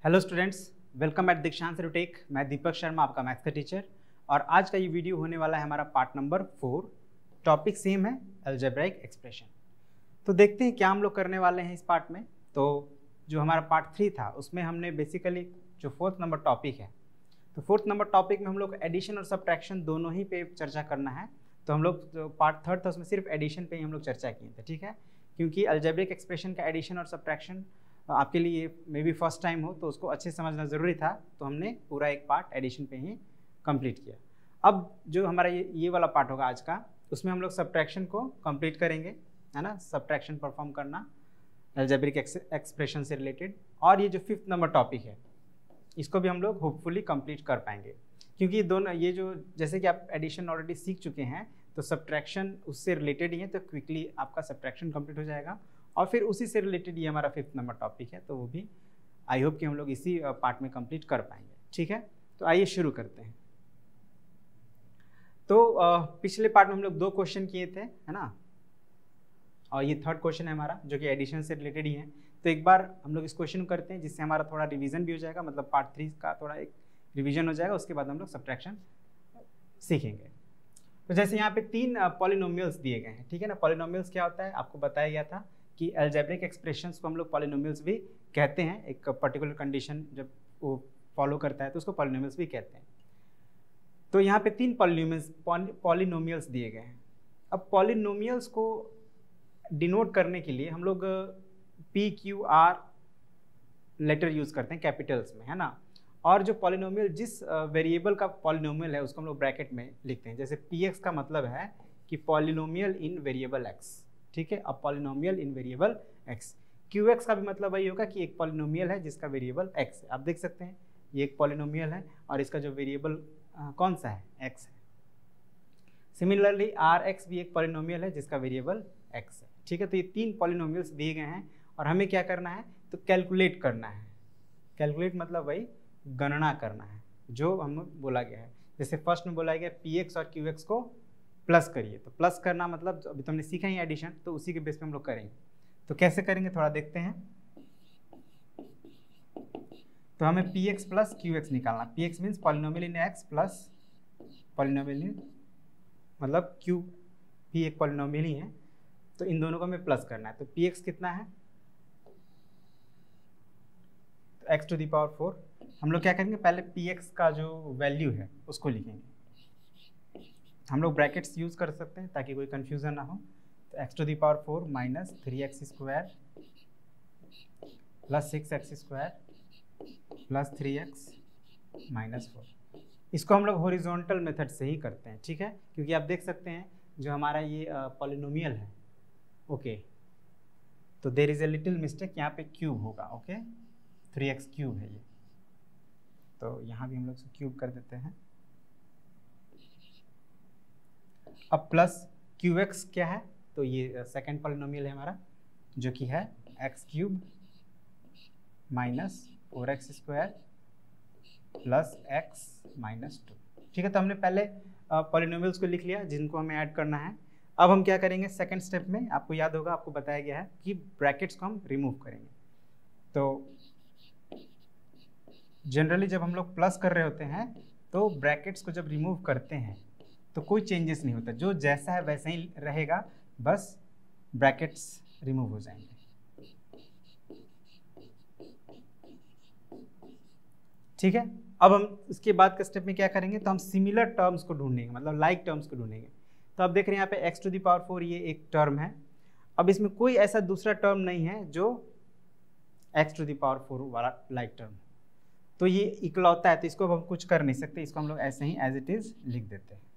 Hello students, welcome eight दीक्षांत take. मैं दीपक शर्मा, आपका मैथ्स का टीचर। और आज का ये वीडियो होने वाला है हमारा पार्ट नंबर 4। टॉपिक सेम है, अलजेब्राइक एक्सप्रेशन। तो देखते हैं क्या हम लोग करने वाले हैं इस पार्ट में। तो जो हमारा पार्ट 3 था उसमें हमने बेसिकली जो 4th नंबर टॉपिक है, तो 4th नंबर टॉपिक में हम लोग एडिशन और सब्ट्रैक्शन दोनों ही पे चर्चा करना है। तो हम लोग जो पार्ट 3 था उसमें सिर्फ एडिशन पे ही हम लोग चर्चा किए थे, ठीक है। क्योंकि अलजेब्रिक एक्सप्रेशन का एडिशन और सब्ट्रैक्शन आपके लिए मे बी फर्स्ट टाइम हो, तो उसको अच्छे से समझना ज़रूरी था। तो हमने पूरा एक पार्ट एडिशन पे ही कंप्लीट किया। अब जो हमारा ये वाला पार्ट होगा आज का, उसमें हम लोग सब्ट्रैक्शन को कंप्लीट करेंगे, है ना। सब्ट्रैक्शन परफॉर्म करना अलजेब्रिक एक्सप्रेशन से रिलेटेड। और ये जो 5th नंबर टॉपिक है इसको भी हम लोग होपफुली कंप्लीट कर पाएंगे। क्योंकि दोनों ये जो जैसे कि आप एडिशन ऑलरेडी सीख चुके हैं, तो सब्ट्रैक्शन उससे रिलेटेड ही है, तो क्विकली आपका सब्ट्रैक्शन कंप्लीट हो जाएगा। और फिर उसी से रिलेटेड ये हमारा 5th नंबर टॉपिक है, तो वो भी आई होप कि हम लोग इसी पार्ट में कंप्लीट कर पाएंगे, ठीक है। तो आइए शुरू करते हैं। तो पिछले पार्ट में हम लोग 2 क्वेश्चन किए थे, है ना। और ये 3rd क्वेश्चन है हमारा, जो कि एडिशन से रिलेटेड ही है। तो एक बार हम लोग इस क्वेश्चन करते हैं, जिससे हमारा थोड़ा रिवीजन भी हो जाएगा, मतलब पार्ट 3 का थोड़ा एक रिवीजन हो जाएगा। उसके बाद हम लोग सब्ट्रैक्शन सीखेंगे। तो जैसे यहाँ पे 3 पॉलिनोमियल्स दिए गए हैं, ठीक है ना। पॉलिनोमियल्स क्या होता है आपको बताया गया था कि अलजेब्रिक एक्सप्रेशंस को हम लोग पॉलिनोमियल्स भी कहते हैं। एक पर्टिकुलर कंडीशन जब वो फॉलो करता है तो उसको पॉलिनोमियल्स भी कहते हैं। तो यहाँ पे 3 पॉलिनोमियल्स दिए गए हैं। अब पॉलिनोमियल्स को डिनोट करने के लिए हम लोग PQR लेटर यूज़ करते हैं कैपिटल्स में, है ना। और जो पॉलिनोमियल जिस वेरिएबल का पॉलिनोमियल है उसको हम लोग ब्रैकेट में लिखते हैं। जैसे PX का मतलब है कि पॉलिनोमियल इन वेरिएबल x, ठीक है। अब पॉलिनोमियल इन वेरिएबल x। QX का भी मतलब वही होगा कि एक पॉलिनोमियल है जिसका वेरिएबल x है। आप देख सकते हैं ये एक पॉलिनोमियल है और इसका जो वेरिएबल कौन सा है, x है। सिमिलरली RX भी एक पॉलिनोमियल है जिसका वेरिएबल x है, ठीक है। तो ये 3 पॉलिनोमियल्स दिए गए हैं और हमें क्या करना है, तो कैलकुलेट करना है। कैलकुलेट मतलब वही गणना करना है जो हमें बोला गया है। जैसे फर्स्ट में बोला गया PX और QX को प्लस करिए, तो प्लस करना मतलब अभी तुमने सीखा ही एडिशन, तो उसी के बेस पे हम लोग करेंगे। तो कैसे करेंगे थोड़ा देखते हैं। तो हमें PX प्लस QX निकालना। PX मीन्स पॉलिनोमियल इन x प्लस पॉलिनोमियल इन मतलब Q भी एक पॉलिनोमियल ही है, तो इन दोनों को हमें प्लस करना है। तो PX कितना है, तो x टू द पावर 4। हम लोग क्या करेंगे, पहले PX का जो वैल्यू है उसको लिखेंगे। हम लोग ब्रैकेट्स यूज़ कर सकते हैं ताकि कोई कन्फ्यूज़न ना हो। तो x to the power 4 minus 3x square plus 6x square plus 3x minus 4। इसको हम लोग हॉरिजॉन्टल मेथड से ही करते हैं, ठीक है। क्योंकि आप देख सकते हैं जो हमारा ये पॉलिनोमियल है, ओके, तो there is a little mistake, यहाँ पे क्यूब होगा, ओके। 3x क्यूब है ये, तो यहाँ भी हम लोग क्यूब कर देते हैं। अब प्लस QX क्या है, तो ये सेकेंड पॉलिनोमियल है हमारा, जो कि है x cube minus 4x square plus x minus 2, ठीक है। तो हमने पहले पॉलिनोमियल्स को लिख लिया जिनको हमें ऐड करना है। अब हम क्या करेंगे, सेकेंड स्टेप में आपको याद होगा, आपको बताया गया है कि ब्रैकेट्स को हम रिमूव करेंगे। तो जनरली जब हम लोग प्लस कर रहे होते हैं तो ब्रैकेट्स को जब रिमूव करते हैं तो कोई चेंजेस नहीं होता, जो जैसा है वैसा ही रहेगा, बस ब्रैकेट्स रिमूव हो जाएंगे। ठीक है। अब हम इसके बाद के स्टेप में क्या करेंगे, तो हम सिमिलर टर्म्स को ढूंढेंगे, मतलब लाइक टर्म्स को ढूंढेंगे। तो आप देख रहे हैं यहाँ पे x टू द पावर 4 ये एक टर्म है। अब इसमें कोई ऐसा दूसरा टर्म नहीं है जो x टू द पावर 4 वाला लाइक टर्म, तो ये इकलौता है। तो इसको अब हम कुछ कर नहीं सकते, इसको हम लोग ऐसे ही एज इट इज लिख देते हैं।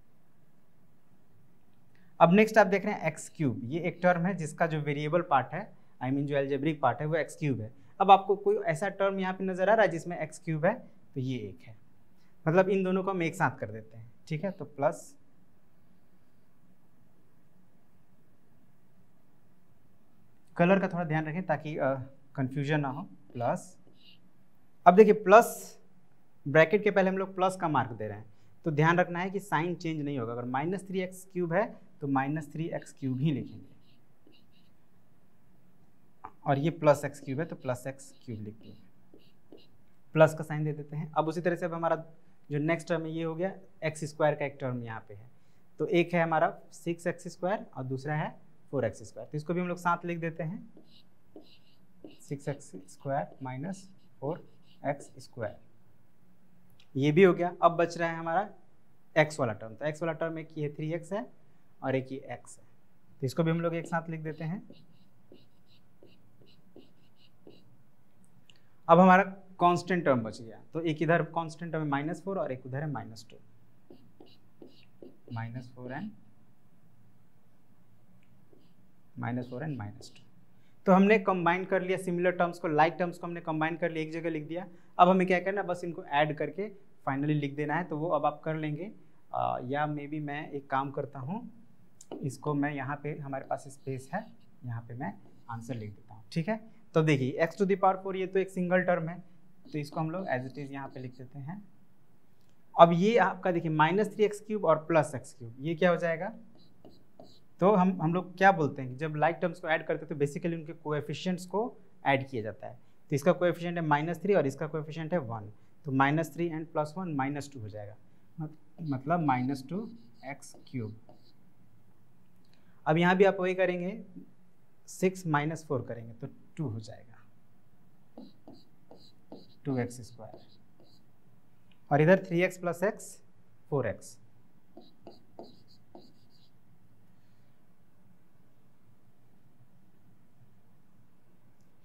अब नेक्स्ट आप देख रहे हैं x क्यूब, ये एक टर्म है जिसका जो वेरिएबल पार्ट है, आई मीन जो अलजेब्रिक पार्ट है वो x क्यूब है। अब आपको कोई ऐसा टर्म यहाँ पे नजर आ रहा है जिसमें x क्यूब है, तो ये एक है, मतलब इन दोनों को हम एक साथ कर देते हैं, ठीक है। तो प्लस कलर का थोड़ा ध्यान रखें ताकि कंफ्यूजन ना हो, प्लस। अब देखिए प्लस ब्रैकेट के पहले हम लोग प्लस का मार्क दे रहे हैं, तो ध्यान रखना है कि साइन चेंज नहीं होगा। अगर माइनस 3x क्यूब है तो माइनस 3x क्यूब ही लिखेंगे, और ये प्लस x क्यूब है तो प्लस x क्यूब लिख दिए। प्लस का साइन दे देते हैं। अब उसी तरह से अब हमारा जो नेक्स्ट टर्म है ये हो गया एक्स स्क्वायर का एक टर्म यहाँ पे है, तो एक है हमारा 6x² और दूसरा है 4x², तो इसको भी हम लोग साथ लिख देते हैं 6x² माइनस 4x²। ये भी हो गया। अब बच रहा है हमारा x वाला टर्म, तो x वाला टर्म एक ये 3x है और एक ये x है, तो इसको भी हम लोग एक साथ लिख देते हैं। अब हमारा कांस्टेंट टर्म बच गया, तो एक इधर कांस्टेंट टर्म है -4 और एक उधर है -2, -4 एंड -2। तो हमने कंबाइन कर लिया सिमिलर टर्म्स को, लाइक टर्म्स को हमने कंबाइन कर लिया, एक जगह लिख दिया। अब हमें क्या करना है, बस इनको ऐड करके फाइनली लिख देना है, तो वो अब आप कर लेंगे। या मे बी मैं एक काम करता हूँ, इसको मैं यहाँ पे हमारे पास स्पेस है, यहाँ पे मैं आंसर लिख देता हूँ, ठीक है। तो देखिए x⁴ ये तो एक सिंगल टर्म है, तो इसको हम लोग एज इट इज यहाँ पे लिख देते हैं। अब ये आपका देखिए -3x³ और +x³, ये क्या हो जाएगा, तो हम लोग क्या बोलते हैं, जब लाइक टर्म्स को ऐड करते हैं तो बेसिकली उनके कोएफिशिएंट्स को ऐड किया जाता है। तो इसका कोएफिशिएंट है -3 और इसका कोएफिशिएंट है 1, तो -3 एंड +1 -2 हो जाएगा, मतलब -2x³। अब यहाँ भी आप वही करेंगे, 6 - 4 करेंगे तो 2 हो जाएगा, 2x², और इधर 3x + x 4x।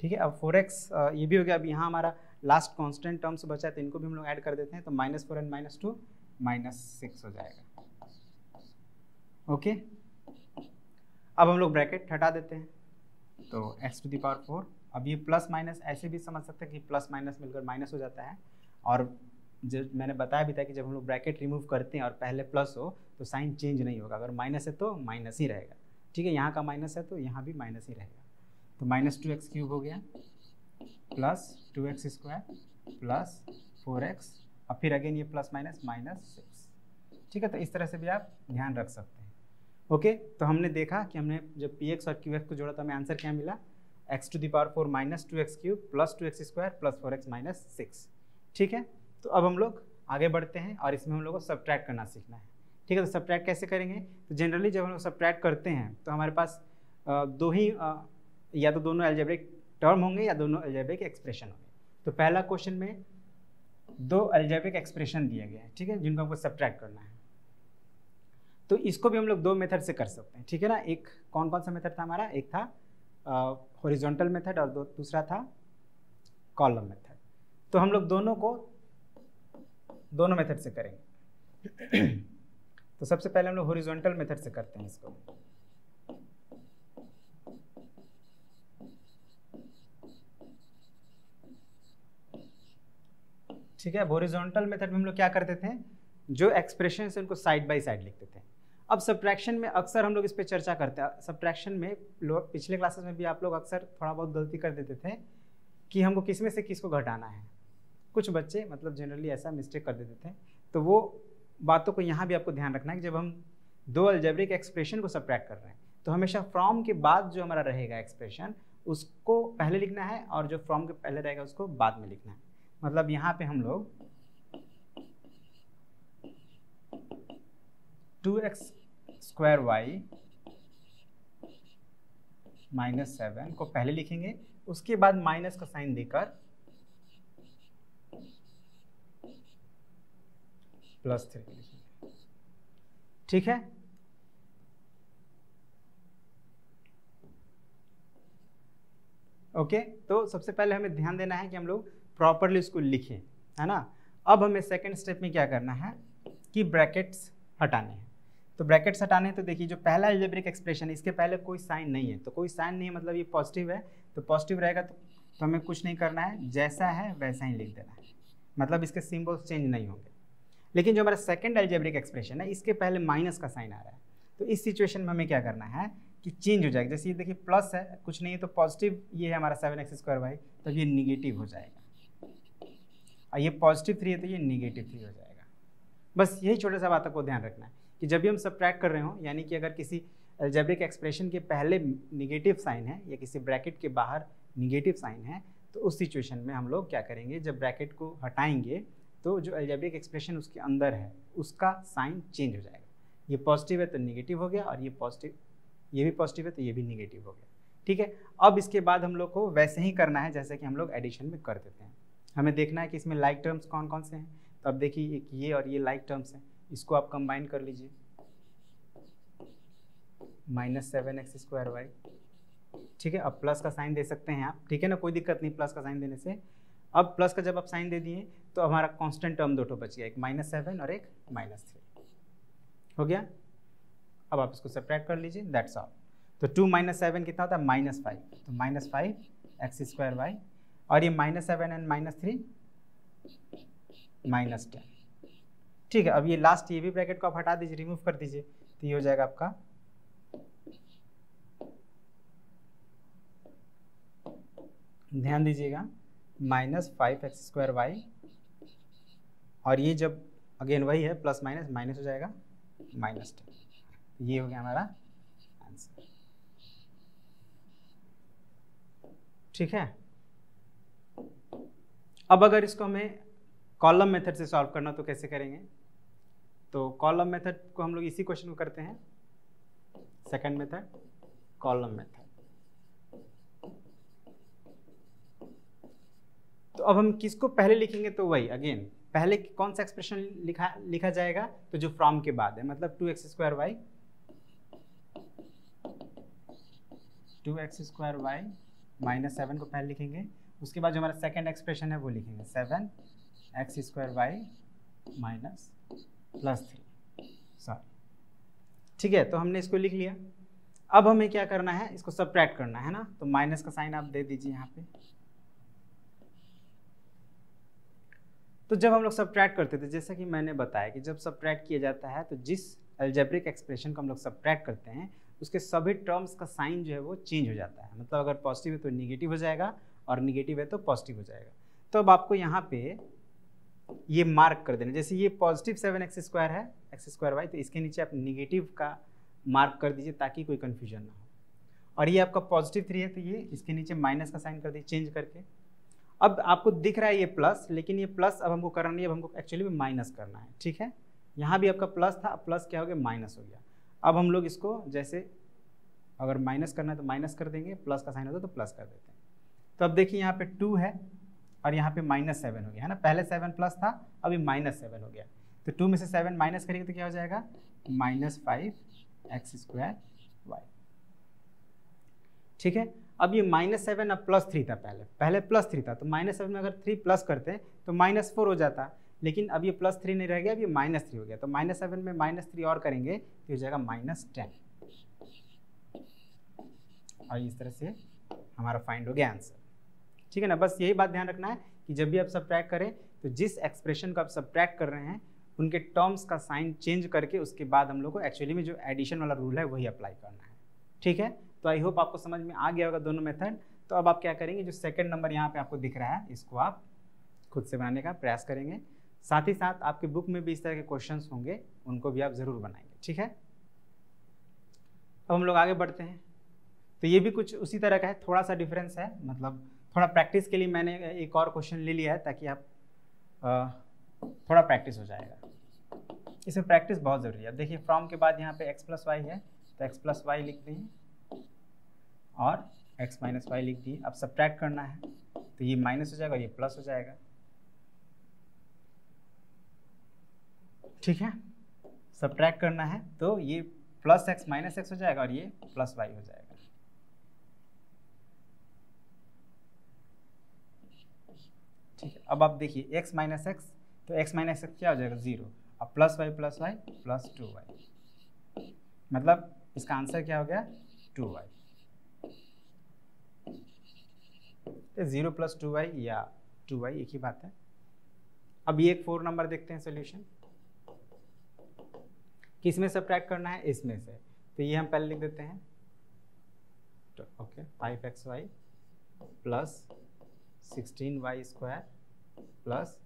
ठीक है, अब 4x ये भी हो गया। अब यहाँ हमारा लास्ट कांस्टेंट टर्म्स बचा है, तो इनको भी हम लोग ऐड कर देते हैं, तो -4 एंड -2 -6 हो जाएगा। ओके, अब हम लोग ब्रैकेट हटा देते हैं, तो x⁴। अब ये प्लस माइनस ऐसे भी समझ सकते हैं कि प्लस माइनस मिलकर माइनस हो जाता है, और जो मैंने बताया भी था कि जब हम लोग ब्रैकेट रिमूव करते हैं और पहले प्लस हो तो साइन चेंज नहीं होगा, अगर माइनस है तो माइनस ही रहेगा, ठीक है। यहाँ का माइनस है तो यहाँ भी माइनस ही रहेगा, तो -2x³ हो गया प्लस 2x² प्लस 4x, और फिर अगेन ये प्लस माइनस -6, ठीक है। तो इस तरह से भी आप ध्यान रख सकते हैं। ओके, तो हमने देखा कि हमने जब px और qx को जोड़ा तो हमें आंसर क्या मिला, x⁴ -2x³ plus 2x² plus 4x -6, ठीक है। तो अब हम लोग आगे बढ़ते हैं और इसमें हम लोग को सब्ट्रैक्ट करना सीखना है, ठीक है। तो सब्ट्रैक्ट कैसे करेंगे, तो जनरली जब हम लोग सब्ट्रैक्ट करते हैं तो हमारे पास दो ही या तो दोनों अलजेब्रिक टर्म होंगे या दोनों अलजेब्रिक एक्सप्रेशन होंगे। तो पहला क्वेश्चन में 2 अलजेब्रिक एक्सप्रेशन दिए गए हैं, ठीक है, जिनको हमको सब्ट्रैक्ट करना है। तो इसको भी हम लोग 2 मेथड से कर सकते हैं, ठीक है ना। एक कौन कौन सा मेथड था हमारा, एक था हॉरिजॉन्टल मेथड और दूसरा था कॉलम मेथड। तो हम लोग दोनों मेथड से करेंगे। तो सबसे पहले हम लोग हॉरिजॉन्टल मेथड से करते हैं इसको। ठीक है, हॉरिजॉन्टल मेथड में हम लोग क्या करते थे, जो एक्सप्रेशन है उनको साइड बाय साइड लिखते थे। अब सब्ट्रैक्शन में अक्सर हम लोग इस पर चर्चा करते हैं। सब्ट्रैक्शन में लोग पिछले क्लासेस में भी आप लोग अक्सर थोड़ा बहुत गलती कर देते थे कि हमको किस में से किसको घटाना है। कुछ बच्चे मतलब जनरली ऐसा मिस्टेक कर देते थे, तो वो बातों को यहाँ भी आपको ध्यान रखना है कि जब हम 2 अलजेब्रिक एक्सप्रेशन को सब्ट्रैक्ट कर रहे हैं तो हमेशा फ्रॉम के बाद जो हमारा रहेगा एक्सप्रेशन उसको पहले लिखना है, और जो फ्रॉम के पहले रहेगा उसको बाद में लिखना है। मतलब यहाँ पे हम लोग 2x² y -7 को पहले लिखेंगे, उसके बाद माइनस का साइन देकर +3 लिखेंगे, ठीक है। ओके, तो सबसे पहले हमें ध्यान देना है कि हम लोग प्रॉपरली उसको लिखें, है ना। अब हमें सेकंड स्टेप में क्या करना है कि ब्रैकेट्स हटाने हैं। तो ब्रैकेट्स हटाने हैं, तो देखिए जो पहला अलजेब्रिक एक्सप्रेशन है इसके पहले कोई साइन नहीं है, तो कोई साइन नहीं है मतलब ये पॉजिटिव है, तो पॉजिटिव रहेगा तो हमें कुछ नहीं करना है, जैसा है वैसा ही लिख देना है, मतलब इसके सिंबल्स चेंज नहीं होंगे। लेकिन जो हमारा सेकंड अलजेब्रिक एक्सप्रेशन है इसके पहले माइनस का साइन आ रहा है, तो इस सिचुएशन में हमें क्या करना है कि चेंज हो जाएगा। जैसे ये देखिए प्लस है, कुछ नहीं है, तो पॉजिटिव ये है हमारा 7x² तब ये निगेटिव हो जाएगा, और ये +3 है तो ये -3 हो जाएगा। बस यही छोटा सा बातों को ध्यान रखना है कि जब भी हम सब्ट्रैक्ट कर रहे हो, यानी कि अगर किसी अलजेब्रिक एक्सप्रेशन के पहले निगेटिव साइन है या किसी ब्रैकेट के बाहर निगेटिव साइन है, तो उस सिचुएशन में हम लोग क्या करेंगे, जब ब्रैकेट को हटाएंगे तो जो अलजेब्रिक एक्सप्रेशन उसके अंदर है उसका साइन चेंज हो जाएगा। ये पॉजिटिव है तो निगेटिव हो गया, और ये पॉजिटिव, ये भी पॉजिटिव है तो ये भी निगेटिव हो गया। ठीक है, अब इसके बाद हम लोग को वैसे ही करना है जैसे कि हम लोग एडिशन में कर देते हैं। हमें देखना है कि इसमें लाइक टर्म्स कौन कौन से हैं। तो अब देखिए एक ये और ये लाइक टर्म्स हैं, इसको आप कंबाइन कर लीजिए, -7x²y। ठीक है, अब प्लस का साइन दे सकते हैं आप, ठीक है ना, कोई दिक्कत नहीं प्लस का साइन देने से। अब प्लस का जब आप साइन दे दिए तो हमारा कांस्टेंट टर्म दो बच गया, एक -7 और एक -3 हो गया। अब आप इसको सब्ट्रैक्ट कर लीजिए, दैट्स ऑल। तो 2 - 7 कितना होता है, -5, तो -5x²y, और ये -7 एंड -3 -10। ठीक है, अब ये लास्ट ये भी ब्रैकेट को आप हटा दीजिए, रिमूव कर दीजिए, तो ये हो जाएगा आपका ध्यान दीजिएगा -5x²y, और ये जब अगेन वही है प्लस माइनस माइनस हो जाएगा -10। ये हो गया हमारा आंसर। ठीक है, अब अगर इसको हमें कॉलम मेथड से सॉल्व करना तो कैसे करेंगे। तो कॉलम मेथड को हम लोग इसी क्वेश्चन को करते हैं, सेकंड मेथड कॉलम मेथड। तो अब हम किसको पहले लिखेंगे, तो वही अगेन पहले कौन सा एक्सप्रेशन लिखा जाएगा, तो जो फ्रॉम के बाद है, मतलब 2x² -7 को पहले लिखेंगे, उसके बाद जो हमारा सेकंड एक्सप्रेशन है वो लिखेंगे 7x² -+3। सॉरी, ठीक है, तो हमने इसको लिख लिया। अब हमें क्या करना है, इसको सब्ट्रैक्ट करना है ना, तो माइनस का साइन आप दे दीजिए यहाँ पे। तो जब हम लोग सब्ट्रैक्ट करते थे, जैसा कि मैंने बताया कि जब सब्ट्रैक्ट किया जाता है तो जिस अलजेब्रिक एक्सप्रेशन को हम लोग सब्ट्रैक्ट करते हैं उसके सभी टर्म्स का साइन जो है वो चेंज हो जाता है। मतलब अगर पॉजिटिव है तो निगेटिव हो जाएगा, और निगेटिव है तो पॉजिटिव हो जाएगा। तो अब आपको यहाँ पे ये मार्क कर देना, जैसे ये पॉजिटिव 7x² है x²y, तो इसके नीचे आप निगेटिव का मार्क कर दीजिए ताकि कोई कन्फ्यूजन ना हो। और ये आपका पॉजिटिव 3 है तो ये इसके नीचे माइनस का साइन कर दीजिए चेंज करके। अब आपको दिख रहा है ये प्लस, लेकिन ये प्लस अब हमको करना नहीं, अब हमको एक्चुअली में माइनस करना है। ठीक है, यहाँ भी आपका प्लस था, अब प्लस क्या हो गया, माइनस हो गया। अब हम लोग इसको जैसे अगर माइनस करना है तो माइनस कर देंगे, प्लस का साइन होता है तो प्लस कर देते हैं। तो अब देखिए यहाँ पे 2 है और यहाँ पे -7 हो गया है ना, पहले 7 प्लस था, अभी -7 हो गया। तो 2 में से 7 माइनस करेंगे तो क्या हो जाएगा, -5x²y। ठीक है, अब ये -7 अब +3 था, पहले +3 था, तो -7 में अगर 3 प्लस करते हैं तो -4 हो जाता, लेकिन अब ये +3 नहीं रह गया, अब ये -3 हो गया। तो -7 में -3 और करेंगे तो हो जाएगा -10, और इस तरह से हमारा फाइंड हो गया आंसर। ठीक है ना, बस यही बात ध्यान रखना है कि जब भी आप सब्ट्रैक्ट करें तो जिस एक्सप्रेशन को आप सब्ट्रैक्ट कर रहे हैं उनके टर्म्स का साइन चेंज करके उसके बाद हम लोग को एक्चुअली में जो एडिशन वाला रूल है वही अप्लाई करना है। ठीक है, तो आई होप आपको समझ में आ गया होगा दोनों मेथड। तो अब आप क्या करेंगे, जो सेकंड नंबर यहाँ पे आपको दिख रहा है इसको आप खुद से बनाने का प्रयास करेंगे, साथ ही साथ आपके बुक में भी इस तरह के क्वेश्चंस होंगे, उनको भी आप ज़रूर बनाएंगे। ठीक है, अब हम लोग आगे बढ़ते हैं। तो ये भी कुछ उसी तरह का है, थोड़ा सा डिफरेंस है, मतलब थोड़ा प्रैक्टिस के लिए मैंने एक और क्वेश्चन ले लिया है ताकि आप थोड़ा प्रैक्टिस हो जाएगा। इसमें प्रैक्टिस बहुत ज़रूरी है। अब देखिए फ्रॉम के बाद यहाँ पे x+y है तो x+y लिख दिए और x - y लिख दिए। अब सब्ट्रैक्ट करना है तो ये माइनस हो जाएगा और ये प्लस हो जाएगा। ठीक है, सब्ट्रैक्ट करना है तो ये +x - x हो जाएगा और ये +y हो जाएगा। ठीक है, अब आप देखिए x - x, तो x - x क्या हो जाएगा 0, अब +y +2y, मतलब इसका आंसर क्या हो गया 2y। 0 + 2y या 2y एक ही बात है। अब ये एक 4 नंबर देखते हैं सोल्यूशन, किस में सब्ट्रैक्ट करना है, इसमें से। तो ये हम पहले लिख देते हैं, तो okay 5xy + 16y² +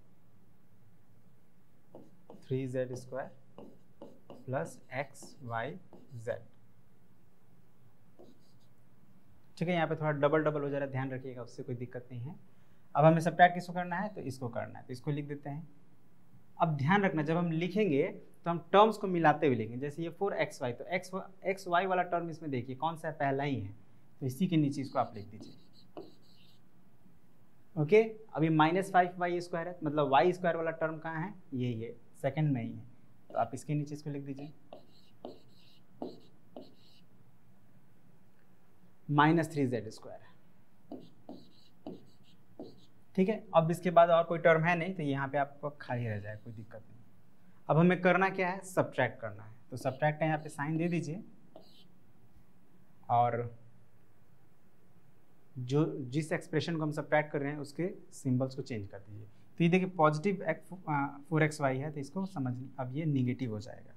3z² + xyz। ठीक है, यहाँ पे थोड़ा डबल हो जा रहा है, ध्यान रखिएगा, उससे कोई दिक्कत नहीं है। अब हमें सब्ट्रैक्ट किसको करना है, तो इसको करना है, तो इसको लिख देते हैं। अब ध्यान रखना जब हम लिखेंगे तो हम टर्म्स को मिलाते हुए लिखेंगे। जैसे ये 4xy, तो एक्स वाई वाला टर्म इसमें देखिए कौन सा है, पहला ही है, तो इसी के नीचे इसको आप लिख दीजिए। ओके, अभी -5y² है, मतलब y² वाला टर्म कहाँ है, यही है, सेकंड में ही है, तो आप इसके नीचे इसको लिख दीजिए -3z²। ठीक है, अब इसके बाद और कोई टर्म है नहीं, तो यहाँ पे आपको खाली रह जाए, कोई दिक्कत नहीं। अब हमें करना क्या है, सब्ट्रैक्ट करना है, तो सब्ट्रैक्ट का यहाँ पे साइन दे दीजिए और जो जिस एक्सप्रेशन को हम सब्ट्रैक्ट कर रहे हैं उसके सिंबल्स को चेंज कर दीजिए। तो ये देखिए पॉजिटिव 4xy है, तो इसको समझ, अब ये निगेटिव हो जाएगा।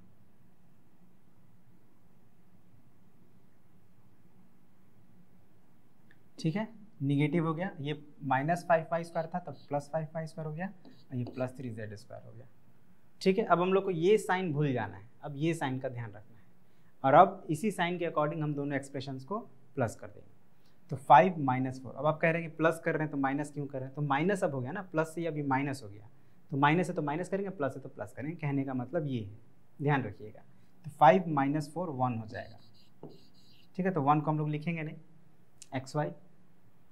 ठीक है, निगेटिव हो गया, ये -5y² था, तब +5y² हो गया, और ये +3z² हो गया। ठीक है, अब हम लोग को ये साइन भूल जाना है, अब ये साइन का ध्यान रखना है, और अब इसी साइन के अकॉर्डिंग हम दोनों एक्सप्रेशंस को प्लस कर देंगे। तो 5 - 4, अब आप कह रहे हैं कि प्लस कर रहे हैं तो माइनस क्यों कर रहे हैं, तो माइनस अब हो गया ना, प्लस से अभी माइनस हो गया, तो माइनस है तो माइनस करेंगे, प्लस है तो प्लस करेंगे, कहने का मतलब ये है, ध्यान रखिएगा। तो 5 - 4 1 हो जाएगा। ठीक है, तो 1 को हम लोग लिखेंगे नहीं, xy।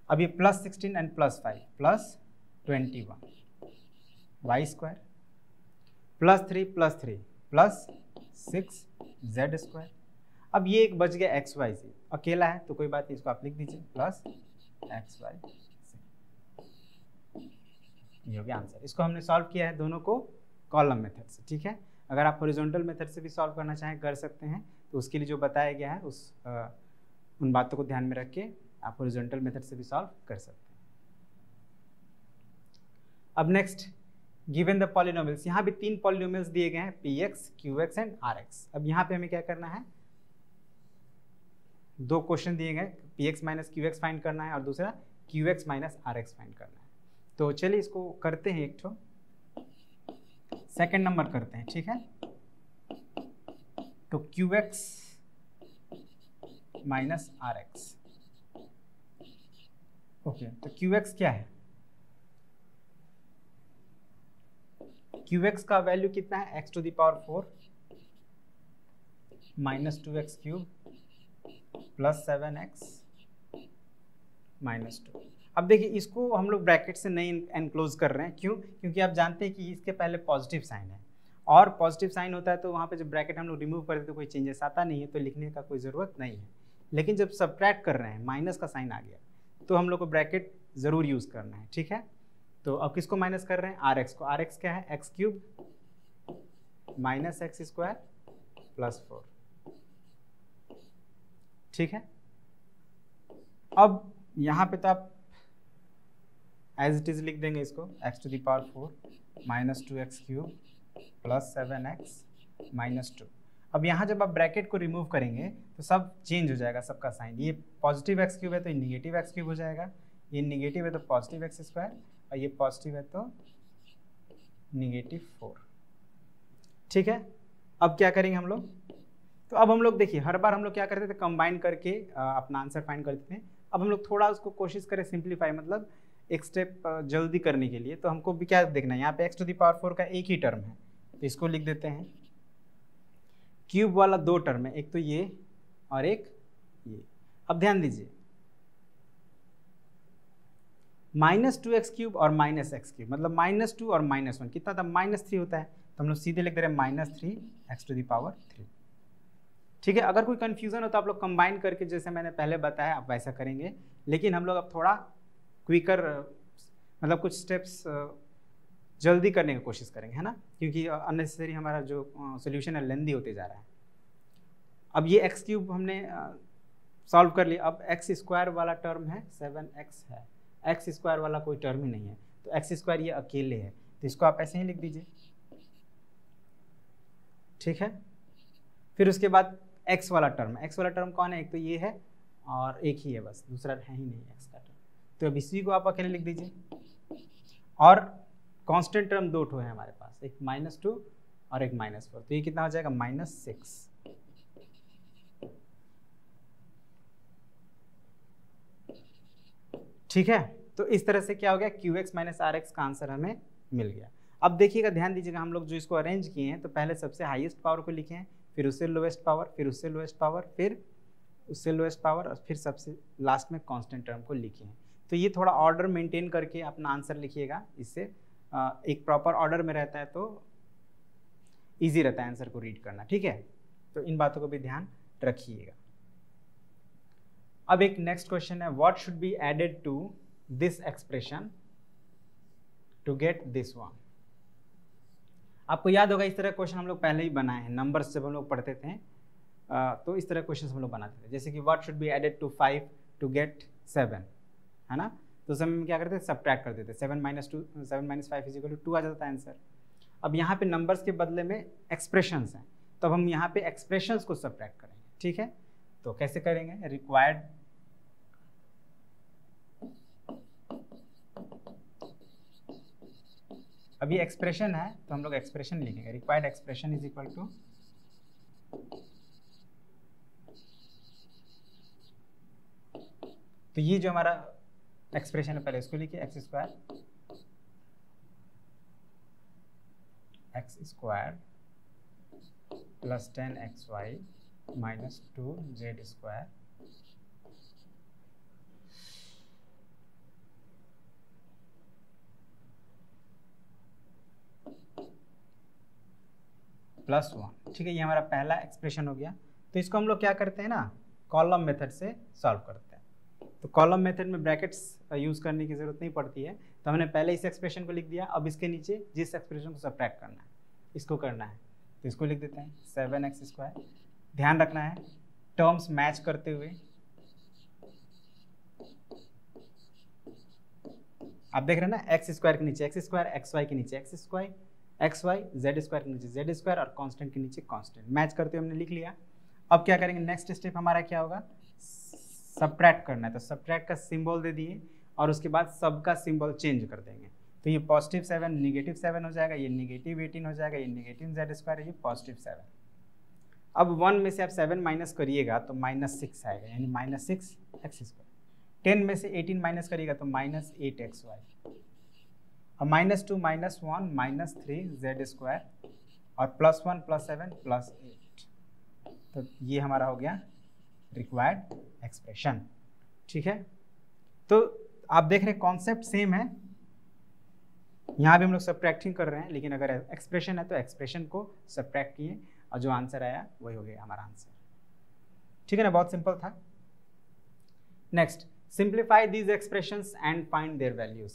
अब ये +16 एंड +5 +21 y² +3 +6 z²। अब ये एक बच गया xy से, अकेला है तो कोई बात नहीं, इसको आप लिख दीजिए +xy। ये हो गया आंसर। इसको हमने सॉल्व किया है दोनों को कॉलम मेथड से। ठीक है, अगर आप हॉरिजॉन्टल मेथड से भी सॉल्व करना चाहें कर सकते हैं, तो उसके लिए जो बताया गया है उन बातों को ध्यान में रख के आप हॉरिजॉन्टल मेथड से भी सॉल्व कर सकते हैं। अब नेक्स्ट, गिवन द पॉलिनोमियल्स, यहाँ भी 3 पॉलिनोमियल्स दिए गए हैं, px, qx एंड rx। अब यहाँ पे हमें क्या करना है, 2 क्वेश्चन दिए गए, px - qx फाइंड करना है और दूसरा qx - rx फाइंड करना है। तो चलिए इसको करते हैं, एक ठो सेकंड नंबर करते हैं। ठीक है, तो qx - rx। ओके, तो qx क्या है, qx का वैल्यू कितना है, x⁴ -2x³ + 7x - 2। अब देखिए इसको हम लोग ब्रैकेट से नहीं एनक्लोज कर रहे हैं, क्यों, क्योंकि आप जानते हैं कि इसके पहले पॉजिटिव साइन है, और पॉजिटिव साइन होता है तो वहाँ पे जब ब्रैकेट हम लोग रिमूव कर देते तो कोई चेंजेस आता नहीं है, तो लिखने का कोई ज़रूरत नहीं है। लेकिन जब सब्ट्रैक्ट कर रहे हैं, माइनस का साइन आ गया, तो हम लोग को ब्रैकेट ज़रूर यूज़ करना है। ठीक है, तो अब किसको माइनस कर रहे हैं, rx को। rx क्या है, x³ - x² + 4। ठीक है, अब यहाँ पे तो आप एज इट इज लिख देंगे इसको, x⁴ -2x³ + 7x - 2। अब यहाँ जब आप ब्रैकेट को रिमूव करेंगे तो सब चेंज हो जाएगा, सबका साइन। ये पॉजिटिव x³ है तो ये निगेटिव x³ हो जाएगा, ये निगेटिव है तो पॉजिटिव x², और ये पॉजिटिव है तो -4। ठीक है, अब क्या करेंगे हम लोग, तो अब हम लोग देखिए हर बार हम लोग क्या करते थे, कंबाइन करके अपना आंसर फाइंड करते थे। अब हम लोग थोड़ा उसको कोशिश करें सिंप्लीफाई, मतलब एक स्टेप जल्दी करने के लिए। तो हमको भी क्या देखना है, यहाँ पे x⁴ का एक ही टर्म है, तो इसको लिख देते हैं। क्यूब वाला 2 टर्म है, एक तो ये और एक ये। अब ध्यान दीजिए, -2x³ और -x³ मतलब -2 और -1 कितना था, -3 होता है, तो हम लोग सीधे लिख दे रहे हैं -3x⁴। ठीक है, अगर कोई कन्फ्यूजन हो तो आप लोग कंबाइन करके, जैसे मैंने पहले बताया, आप वैसा करेंगे। लेकिन हम लोग अब थोड़ा क्विकर, मतलब कुछ स्टेप्स जल्दी करने की कोशिश करेंगे, है ना, क्योंकि अननेसेसरी हमारा जो सोल्यूशन है लेंदी होते जा रहा है। अब ये x³ हमने सॉल्व कर लिया। अब x² वाला टर्म है 7x है, x² वाला कोई टर्म ही नहीं है, तो x² ये अकेले है, तो इसको आप ऐसे ही लिख दीजिए। ठीक है, फिर उसके बाद x वाला टर्म, x वाला टर्म कौन है, एक तो ये है और एक ही है, बस दूसरा है ही नहीं x का टर्म, तो अब इसी को आप अकेले लिख दीजिए। और कांस्टेंट टर्म 2 ठो है हमारे पास, एक -2 और एक -4, तो ये कितना हो जाएगा, -6। ठीक है, तो इस तरह से क्या हो गया, QX माइनस RX का आंसर हमें मिल गया। अब देखिएगा, ध्यान दीजिएगा, हम लोग जो इसको अरेंज किए हैं तो पहले सबसे हाईएस्ट पावर को लिखे हैं, फिर उससे लोएस्ट पावर, फिर उससे लोएस्ट पावर, फिर उससे लोएस्ट पावर, और फिर सबसे लास्ट में कांस्टेंट टर्म को लिखे हैं। तो ये थोड़ा ऑर्डर मेंटेन करके अपना आंसर लिखिएगा, इससे एक प्रॉपर ऑर्डर में रहता है तो ईजी रहता है आंसर को रीड करना, ठीक है। तो इन बातों को भी ध्यान रखिएगा। अब एक नेक्स्ट क्वेश्चन है, what should be added to this expression to get this one. आपको याद होगा इस तरह क्वेश्चन हम लोग पहले ही बनाए हैं, नंबर्स जब हम लोग पढ़ते थे तो इस तरह क्वेश्चन हम लोग बनाते थे, जैसे कि what should be added to 5 to get 7, है ना। तो उस समय में क्या करते थे, सब्ट्रैक्ट कर देते, 7 माइनस 5 इज इक्वल टू 2 आ जाता है आंसर। अब यहाँ पे नंबर्स के बदले में एक्सप्रेशंस हैं, तो अब हम यहाँ पे एक्सप्रेशंस को सब्ट्रैक्ट करेंगे, ठीक है। तो कैसे करेंगे, रिक्वायर्ड अभी एक्सप्रेशन है तो हम लोग एक्सप्रेशन लिखेंगे, required expression is equal to तो ये जो हमारा एक्सप्रेशन है पहले इसको लिखिए, x square plus 10xy minus 2z square plus 1, ठीक है। ये हमारा पहला एक्सप्रेशन हो गया। तो इसको हम लोग क्या करते हैं ना, कॉलम मेथड से सॉल्व करते हैं। तो कॉलम मेथड में ब्रैकेट्स यूज़ करने की ज़रूरत नहीं पड़ती है, तो हमने पहले इस एक्सप्रेशन को लिख दिया। अब इसके नीचे जिस एक्सप्रेशन को सब्ट्रैक्ट करना है इसको करना है, तो इसको लिख देते हैं 7x स्क्वायर। ध्यान रखना है टर्म्स मैच करते हुए, आप देख रहे हैं ना, एक्स स्क्वायर के नीचे एक्स स्क्वायर, एक्स वाई के नीचे x square, x y, z square के नीचे जेड स्क्वायर और कांस्टेंट के नीचे कांस्टेंट, मैच करते हुए हमने लिख लिया। अब क्या करेंगे, नेक्स्ट स्टेप हमारा क्या होगा, सब्ट्रैक्ट करना है। तो सब्ट्रैक्ट का सिंबल दे दिए और उसके बाद सब का सिंबल चेंज कर देंगे। तो ये पॉजिटिव 7 निगेटिव 7 हो जाएगा, ये निगेटिव 18 हो जाएगा, ये निगेटिव जेड स्क्वायर है, ये पॉजिटिव 7। अब 1 में से आप 7 माइनस करिएगा तो -6 आएगा, यानी -6 एक्स स्क्वायर। 10 में से 18 माइनस करिएगा तो -8 एक्स वाई। अब -2 -1 -3 जेड स्क्वायर और +1 +7 +8। तो ये हमारा हो गया रिक्वायर्ड एक्सप्रेशन, ठीक है। तो आप देख रहे हैं कॉन्सेप्ट सेम है, यहाँ भी हम लोग सब्ट्रैक्टिंग कर रहे हैं, लेकिन अगर एक्सप्रेशन है तो एक्सप्रेशन को सब्ट्रैक्ट किए और जो आंसर आया वही हो गया हमारा आंसर, ठीक है ना। बहुत सिंपल था। Next, simplify these expressions and find there values,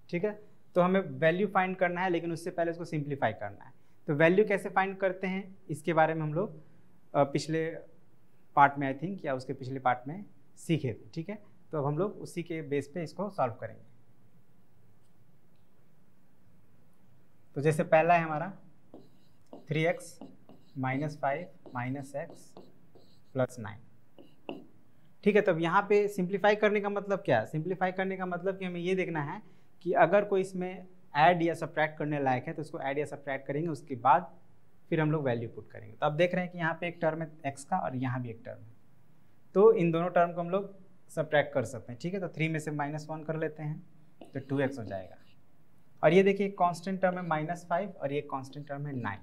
ठीक है। तो हमें वैल्यू फाइंड करना है, लेकिन उससे पहले उसको सिंप्लीफाई करना है। तो वैल्यू कैसे फाइंड करते हैं इसके बारे में हम लोग पिछले पार्ट में आई थिंक या उसके पिछले पार्ट में सीखे थे, ठीक है। तो अब हम लोग उसी के बेस पे इसको सॉल्व करेंगे। तो जैसे पहला है हमारा 3x -5 -x + 9, ठीक है। तब यहाँ पे सिंप्लीफाई करने का मतलब क्या है, सिंप्लीफाई करने का मतलब कि हमें ये देखना है कि अगर कोई इसमें ऐड या सब्ट्रैक्ट करने लायक है तो उसको ऐड या सब्ट्रैक्ट करेंगे, उसके बाद फिर हम लोग वैल्यू पुट करेंगे। तो अब देख रहे हैं कि यहाँ पे एक टर्म है x का और यहाँ भी एक टर्म है, तो इन दोनों टर्म को हम लोग सब्ट्रैक्ट कर सकते हैं, ठीक है। तो 3 में से -1 कर लेते हैं तो 2x हो जाएगा। और ये देखिए कांस्टेंट टर्म है -5 और ये कांस्टेंट टर्म है 9।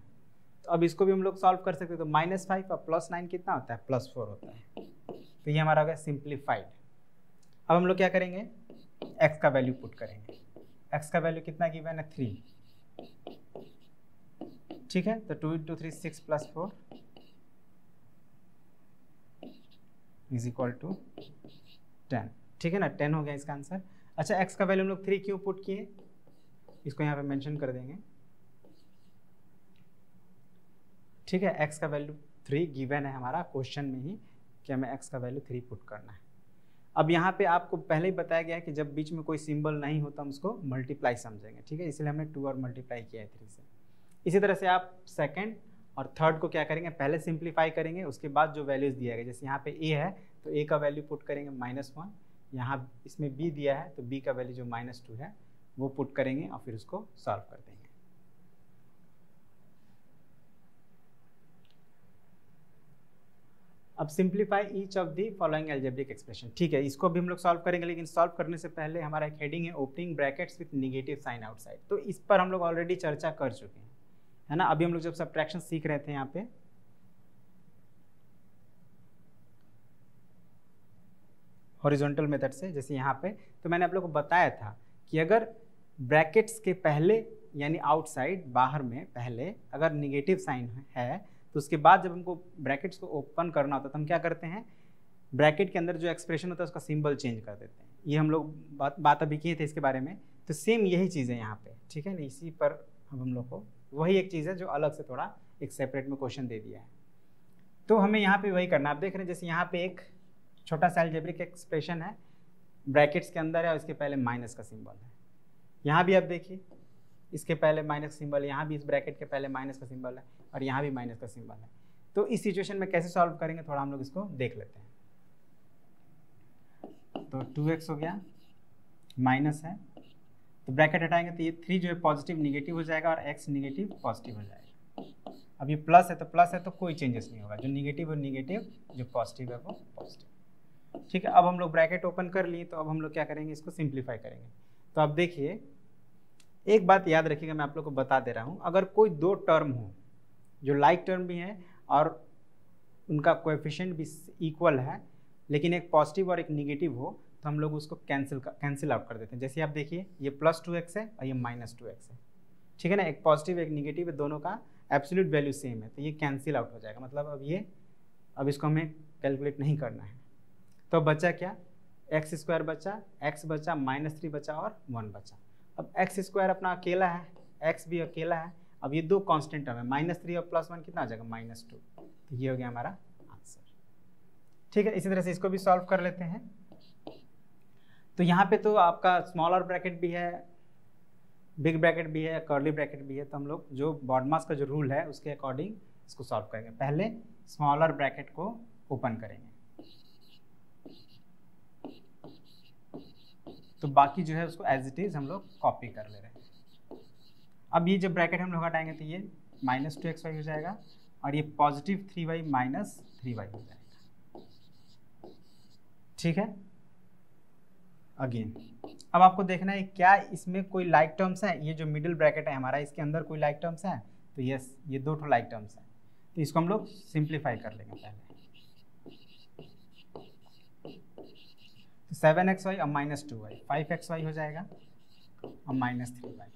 तो अब इसको भी हम लोग सॉल्व कर सकते हैं। तो -5 और +9 कितना होता है, +4 होता है। तो ये हमारा हो गया सिंप्लीफाइड। अब हम लोग क्या करेंगे, x का वैल्यू पुट करेंगे। x का वैल्यू कितना गिवन है, 3, ठीक है। तो 2 × 3 6 + 4 = 10, ठीक है ना। 10 हो गया इसका आंसर। अच्छा, x का वैल्यू हम लोग 3 क्यों पुट किए, इसको यहाँ पे मेंशन कर देंगे, ठीक है। x का वैल्यू 3 गिवन है हमारा क्वेश्चन में ही कि हमें x का वैल्यू 3 पुट करना है। अब यहाँ पे आपको पहले ही बताया गया है कि जब बीच में कोई सिंबल नहीं होता हम उसको मल्टीप्लाई समझेंगे, ठीक है। इसलिए हमने 2 और मल्टीप्लाई किया है 3 से। इसी तरह से आप सेकंड और थर्ड को क्या करेंगे, पहले सिंप्लीफाई करेंगे, उसके बाद जो वैल्यूज दिया गया, जैसे यहाँ पे a है तो a का वैल्यू पुट करेंगे -1, यहाँ इसमें b दिया है तो b का वैल्यू जो -2 है वो पुट करेंगे और फिर उसको सॉल्व कर देंगे। अब simplify each of the following algebraic expression. ठीक है, इसको भी हम लोग सॉल्व करेंगे, लेकिन सॉल्व करने से पहले हमारा एक हेडिंग है opening brackets with negative sign outside. तो इस पर हम लोग ऑलरेडी चर्चा कर चुके हैं, है ना। अभी हम लोग जब सब्ट्रैक्शन सीख रहे थे यहाँ पे, हॉरिजॉन्टल मेथड से, जैसे यहाँ पे, तो मैंने आप लोग को बताया था कि अगर ब्रैकेट्स के पहले यानी आउटसाइड बाहर में पहले अगर निगेटिव साइन है तो उसके बाद जब हमको ब्रैकेट्स को ओपन करना होता है तो हम क्या करते हैं, ब्रैकेट के अंदर जो एक्सप्रेशन होता है उसका सिंबल चेंज कर देते हैं। ये हम लोग बात अभी किए थे इसके बारे में। तो सेम यही चीज़ है यहाँ पे, ठीक है ना। इसी पर अब हम लोग को वही एक चीज़ है जो अलग से थोड़ा एक सेपरेट में क्वेश्चन दे दिया है। तो हमें यहाँ पे वही करना है। आप देख रहे हैं जैसे यहाँ पे एक छोटा सा अलजेब्रिक एक्सप्रेशन है, ब्रैकेट्स के अंदर है और इसके पहले माइनस का सिंबल है। यहाँ भी आप देखिए, इसके पहले माइनस सिंबल, यहाँ भी इस ब्रैकेट के पहले माइनस का सिंबल है और यहाँ भी माइनस का सिंबल है। तो इस सिचुएशन में कैसे सॉल्व करेंगे, थोड़ा हम लोग इसको देख लेते हैं। तो 2x हो गया, माइनस है तो ब्रैकेट हटाएंगे तो ये 3 जो है पॉजिटिव निगेटिव हो जाएगा और x निगेटिव पॉजिटिव हो जाएगा। अब ये प्लस है तो कोई चेंजेस नहीं होगा, जो निगेटिव वो निगेटिव, जो पॉजिटिव है वो पॉजिटिव। ठीक है, अब हम लोग ब्रैकेट ओपन कर लिए, तो अब हम लोग क्या करेंगे, इसको सिंप्लीफाई करेंगे। तो अब देखिए, एक बात याद रखिएगा, मैं आप लोग को बता दे रहा हूँ, अगर कोई दो टर्म हो जो लाइक टर्म भी है और उनका कोएफिशिएंट भी इक्वल है, लेकिन एक पॉजिटिव और एक निगेटिव हो, तो हम लोग उसको कैंसिल आउट कर देते हैं। जैसे आप देखिए, ये प्लस 2x है और ये माइनस 2x है, ठीक है ना। एक पॉजिटिव एक निगेटिव है, दोनों का एब्सोल्यूट वैल्यू सेम है, तो ये कैंसिल आउट हो जाएगा। मतलब अब इसको हमें कैलकुलेट नहीं करना है। तो बचा क्या, x² बचा, x बचा, -3 बचा और 1 बचा। अब x² अपना अकेला है, x भी अकेला है। अब ये दो कांस्टेंट टर्म है, -3 और +1 कितना आ जाएगा, -2। तो ये हो गया हमारा आंसर। ठीक है, इसी तरह से इसको भी सॉल्व कर लेते हैं। तो यहाँ पे तो आपका स्मॉलर ब्रैकेट भी है, बिग ब्रैकेट भी है, कर्ली ब्रैकेट भी है। तो हम लोग जो बॉडमास का जो रूल है उसके अकॉर्डिंग इसको सॉल्व करेंगे। पहले स्मॉलर ब्रैकेट को ओपन करेंगे, तो बाकी जो है उसको एज इट इज हम लोग कॉपी कर ले रहे हैं। अब ये जब ब्रैकेट हम लोग हटाएंगे तो ये -2xy हो जाएगा और ये +3y -3y हो जाएगा। ठीक है, अगेन अब आपको देखना है क्या इसमें कोई लाइक टर्म्स है। ये जो मिडिल ब्रैकेट है हमारा, इसके अंदर कोई लाइक टर्म्स है, तो यस, ये 2 लाइक टर्म्स है। तो इसको हम लोग सिंप्लीफाई कर लेंगे पहले। तो 7xy और -2y, 5xy हो जाएगा और -3y।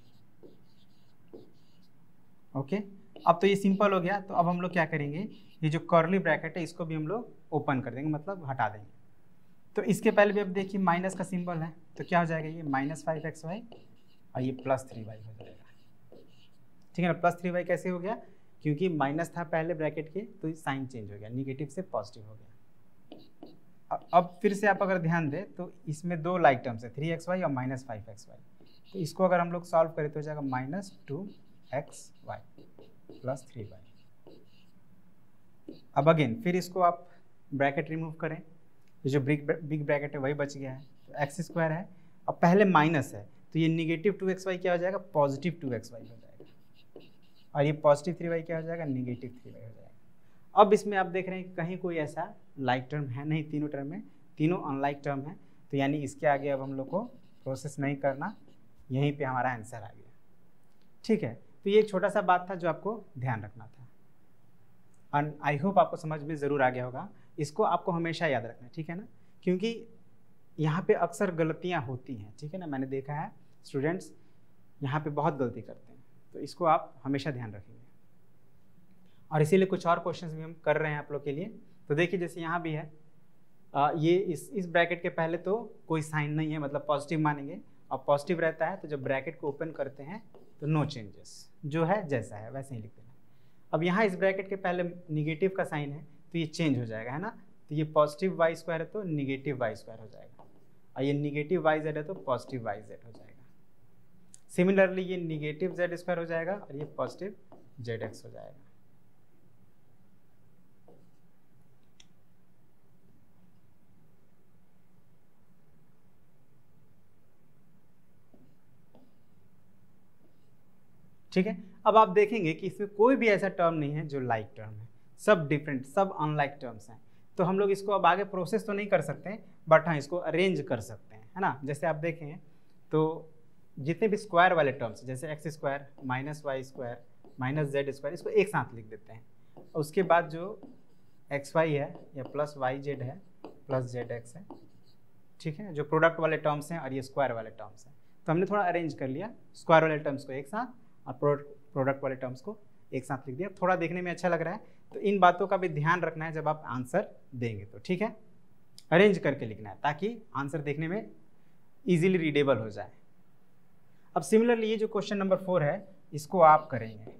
ओके, अब तो ये सिंपल हो गया। तो अब हम लोग क्या करेंगे, ये जो कर्ली ब्रैकेट है इसको भी हम लोग ओपन कर देंगे, मतलब हटा देंगे। तो इसके पहले भी अब देखिए माइनस का सिंबल है, तो क्या हो जाएगा, ये -5xy और ये +3y हो जाएगा। ठीक है ना। +3y कैसे हो गया, क्योंकि माइनस था पहले ब्रैकेट के, तो साइन चेंज हो गया, निगेटिव से पॉजिटिव हो गया। अब फिर से आप अगर ध्यान दें तो इसमें 2 लाइक टर्म्स है, 3xy और -5xy। तो इसको अगर हम लोग सॉल्व करें तो हो जाएगा -2xy + 3y। अब अगेन फिर इसको आप ब्रैकेट रिमूव करें, ये जो बिग ब्रैकेट है वही बच गया है। तो x² है, अब पहले माइनस है तो ये -2xy क्या हो जाएगा, +2xy हो जाएगा और ये +3y क्या हो जाएगा, -3y हो जाएगा। अब इसमें आप देख रहे हैं कि कहीं कोई ऐसा लाइक टर्म है नहीं, तीनों टर्म में तीनों अनलाइक टर्म है। तो यानी इसके आगे अब हम लोग को प्रोसेस नहीं करना, यहीं पे हमारा आंसर आ गया। ठीक है, तो ये एक छोटा सा बात था जो आपको ध्यान रखना था एंड आई होप आपको समझ में ज़रूर आ गया होगा। इसको आपको हमेशा याद रखना है, ठीक है ना, क्योंकि यहाँ पे अक्सर गलतियाँ होती हैं। ठीक है ना, मैंने देखा है स्टूडेंट्स यहाँ पे बहुत गलती करते हैं, तो इसको आप हमेशा ध्यान रखेंगे। और इसीलिए कुछ और क्वेश्चंस भी हम कर रहे हैं आप लोग के लिए। तो देखिए जैसे यहाँ भी है, ये इस ब्रैकेट के पहले तो कोई साइन नहीं है, मतलब पॉजिटिव मानेंगे, और पॉजिटिव रहता है तो जब ब्रैकेट को ओपन करते हैं तो नो चेंजेस, जो है जैसा है वैसे ही लिख देना। अब यहाँ इस ब्रैकेट के पहले निगेटिव का साइन है तो ये चेंज हो जाएगा, है ना। तो ये +y² है तो -y² हो जाएगा और ये -yz है तो +yz हो जाएगा। सिमिलरली ये -z² हो जाएगा और ये +zx हो जाएगा। ठीक है, अब आप देखेंगे कि इसमें कोई भी ऐसा टर्म नहीं है जो लाइक टर्म है, सब डिफरेंट, सब अनलाइक टर्म्स हैं। तो हम लोग इसको अब आगे प्रोसेस तो नहीं कर सकते, बट हाँ इसको अरेंज कर सकते हैं, है ना। जैसे आप देखें तो जितने भी स्क्वायर वाले टर्म्स, जैसे x square minus y square minus z square, इसको एक साथ लिख देते हैं। और उसके बाद जो एक्स वाई है या प्लस वाई जेड है प्लस जेड एक्स है, ठीक है, जो प्रोडक्ट वाले टर्म्स हैं और ये स्क्वायर वाले टर्म्स हैं। तो हमने थोड़ा अरेंज कर लिया, स्क्वायर वाले टर्म्स को एक साथ और प्रोडक्ट वाले टर्म्स को एक साथ लिख दिया। थोड़ा देखने में अच्छा लग रहा है, तो इन बातों का भी ध्यान रखना है जब आप आंसर देंगे तो, ठीक है। अरेंज करके लिखना है ताकि आंसर देखने में ईजिली रीडेबल हो जाए। अब सिमिलरली ये जो क्वेश्चन नंबर 4 है इसको आप करेंगे,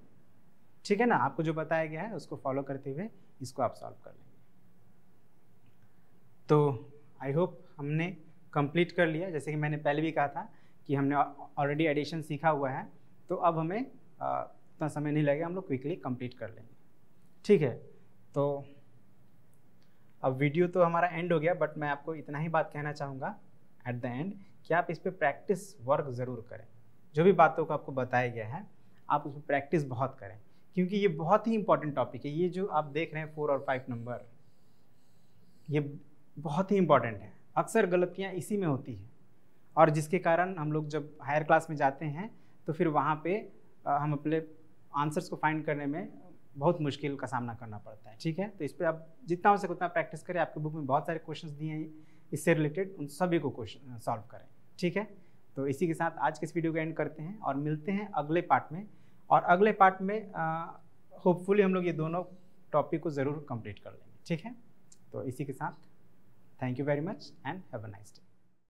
ठीक है ना। आपको जो बताया गया है उसको फॉलो करते हुए इसको आप सॉल्व कर लेंगे। तो आई होप हमने कंप्लीट कर लिया। जैसे कि मैंने पहले भी कहा था कि हमने ऑलरेडी एडिशन सीखा हुआ है, तो अब हमें उतना समय नहीं लगेगा, हम लोग क्विकली कंप्लीट कर लेंगे, ठीक है। तो अब वीडियो तो हमारा एंड हो गया, बट मैं आपको इतना ही बात कहना चाहूँगा एट द एंड कि आप इस पर प्रैक्टिस वर्क ज़रूर करें। जो भी बातों को आपको बताया गया है आप उस पर प्रैक्टिस बहुत करें, क्योंकि ये बहुत ही इंपॉर्टेंट टॉपिक है। ये जो आप देख रहे हैं 4 और 5 नंबर, ये बहुत ही इंपॉर्टेंट है। अक्सर गलतियाँ इसी में होती हैं, और जिसके कारण हम लोग जब हायर क्लास में जाते हैं तो फिर वहाँ पे हम अपने आंसर्स को फाइंड करने में बहुत मुश्किल का सामना करना पड़ता है, ठीक है। तो इस पर आप जितना हो सके उतना प्रैक्टिस करें। आपके बुक में बहुत सारे क्वेश्चंस दिए हैं इससे रिलेटेड, उन सभी को क्वेश्चन सॉल्व करें, ठीक है। तो इसी के साथ आज के इस वीडियो को एंड करते हैं और मिलते हैं अगले पार्ट में। और अगले पार्ट में होपफुली हम लोग ये दोनों टॉपिक को ज़रूर कंप्लीट कर लेंगे, ठीक है। तो इसी के साथ thank you very much and have a nice day.